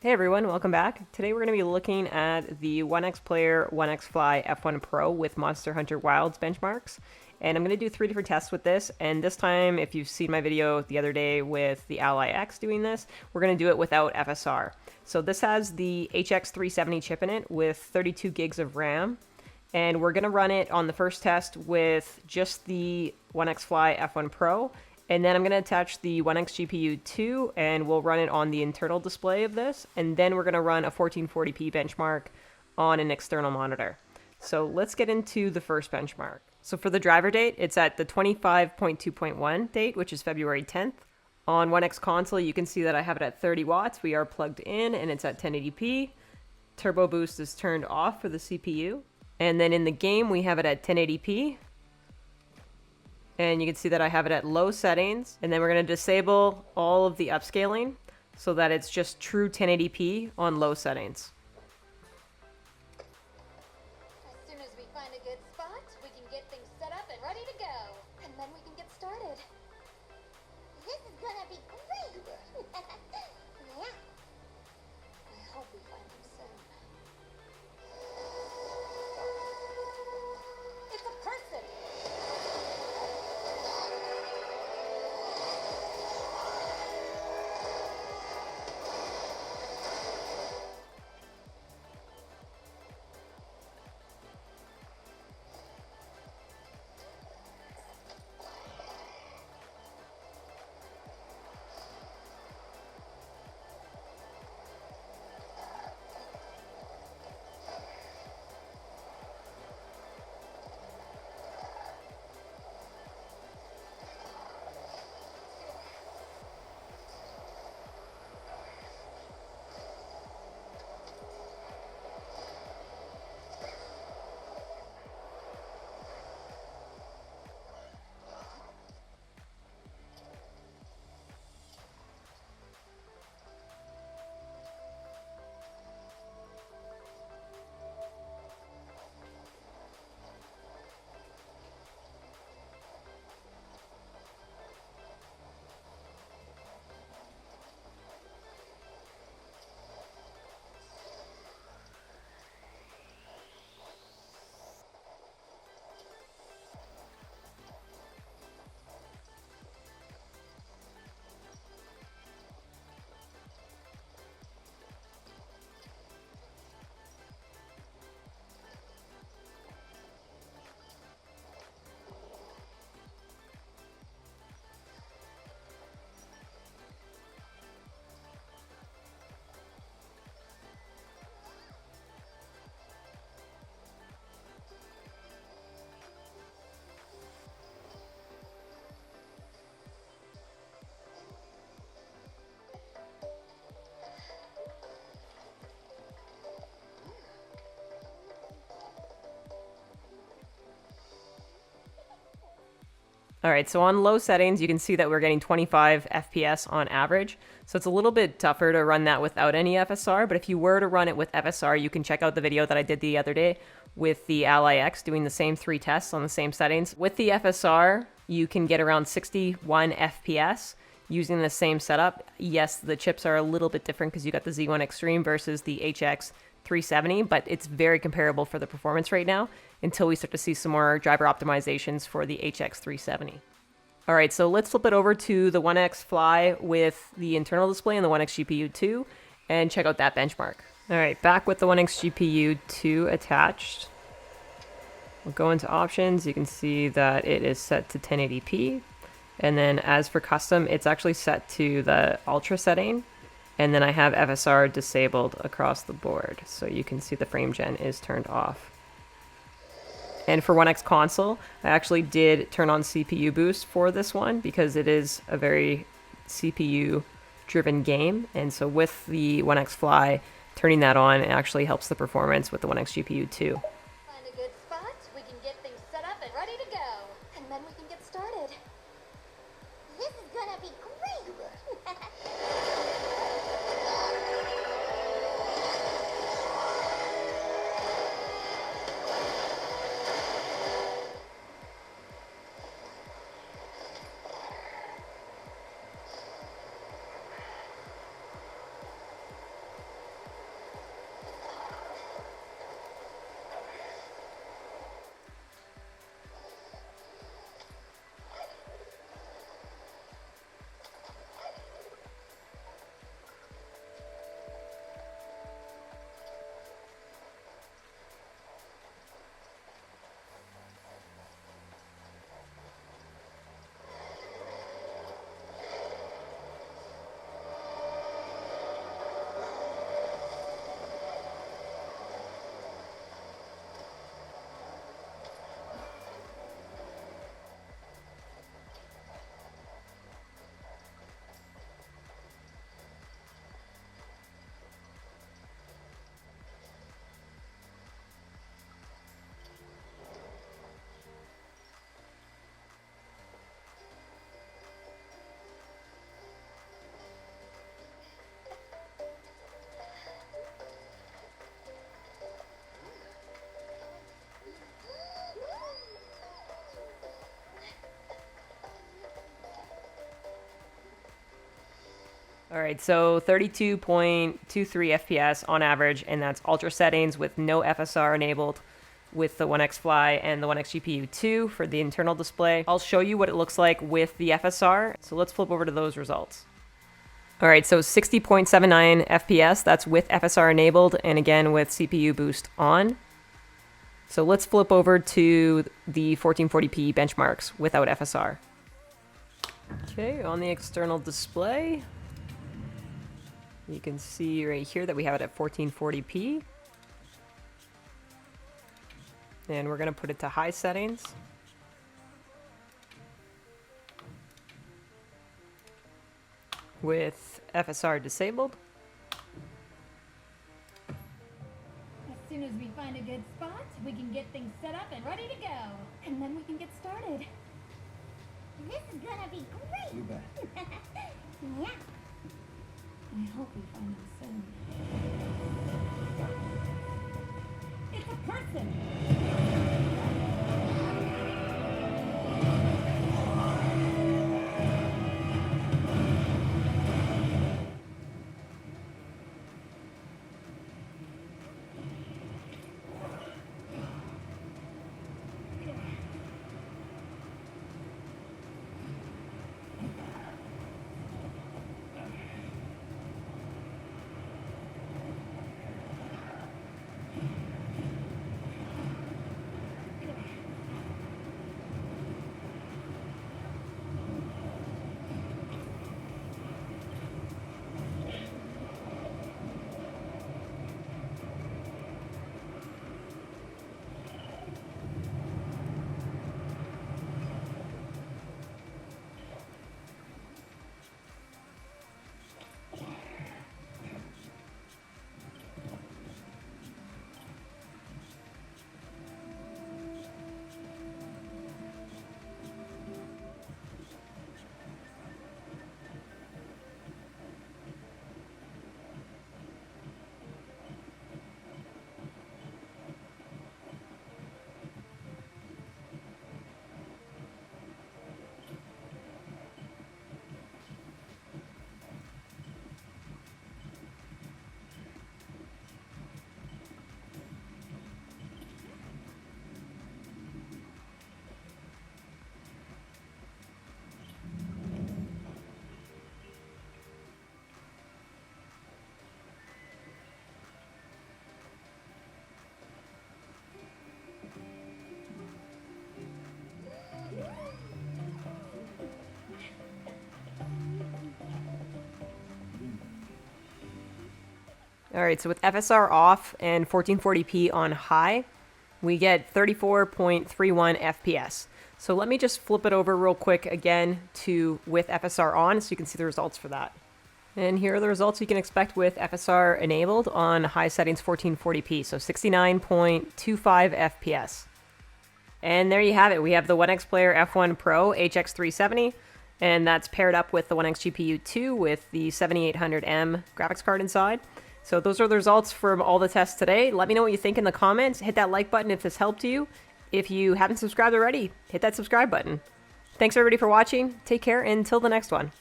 Hey everyone, welcome back. Today we're going to be looking at the Onexplayer Onexfly F1 Pro with Monster Hunter Wilds benchmarks. And I'm going to do 3 different tests with this. And this time, if you've seen my video the other day with the Ally X doing this, we're going to do it without FSR. So this has the HX370 chip in it with 32 gigs of RAM. And we're going to run it on the first test with just the Onexfly F1 Pro. And then I'm going to attach the OneXGPU 2, and we'll run it on the internal display of this. And then we're going to run a 1440p benchmark on an external monitor. So let's get into the first benchmark. So for the driver date, it's at the 25.2.1 date, which is February 10th. On One X console, you can see that I have it at 30 watts. We are plugged in, and it's at 1080p. Turbo boost is turned off for the CPU. And then in the game, we have it at 1080p. And you can see that I have it at low settings. And then we're going to disable all of the upscaling so that it's just true 1080p on low settings. As soon as we find a good spot, we can get things set up and ready to go. And then we can get started. This is gonna be great! Yeah. I hope we find him soon. It's a person! All right, so on low settings, you can see that we're getting 25 FPS on average. So it's a little bit tougher to run that without any FSR, but if you were to run it with FSR, you can check out the video that I did the other day with the Ally X doing the same 3 tests on the same settings. With the FSR, you can get around 61 FPS using the same setup. Yes, the chips are a little bit different because you got the Z1 Extreme versus the HX370, but it's very comparable for the performance right now until we start to see some more driver optimizations for the HX370. All right, so let's flip it over to the Onexfly with the internal display and the OneXGPU 2 and check out that benchmark. All right, back with the OneXGPU 2 attached. We'll go into options. You can see that it is set to 1080p. And then as for custom, it's actually set to the ultra setting. And then I have FSR disabled across the board. So you can see the frame gen is turned off. And for One X console, I actually did turn on CPU boost for this one because it is a very CPU driven game. And so with the Onexfly, turning that on, it actually helps the performance with the OneXGPU 2. Find a good spot, we can get things set up and ready to go. And then we can get started. This is gonna be great! All right, so 32.23 FPS on average, and that's ultra settings with no FSR enabled with the Onexfly and the OneXGPU 2 for the internal display. I'll show you what it looks like with the FSR, so let's flip over to those results. All right, so 60.79 FPS, that's with FSR enabled, and again with CPU boost on. So let's flip over to the 1440p benchmarks without FSR. Okay, on the external display, you can see right here that we have it at 1440p. And we're going to put it to high settings. With FSR disabled. As soon as we find a good spot, we can get things set up and ready to go. And then we can get started. This is gonna be great! You bet. Yeah. I hope we find him soon. It's a person! All right, so with FSR off and 1440p on high, we get 34.31 FPS. So let me just flip it over real quick again to with FSR on so you can see the results for that. And here are the results you can expect with FSR enabled on high settings 1440p, so 69.25 FPS. And there you have it. We have the Onexplayer F1 Pro HX370, and that's paired up with the OneXGPU 2 with the 7800M graphics card inside. So those are the results from all the tests today. Let me know what you think in the comments. Hit that like button if this helped you. If you haven't subscribed already, hit that subscribe button. Thanks everybody for watching. Take care until the next one.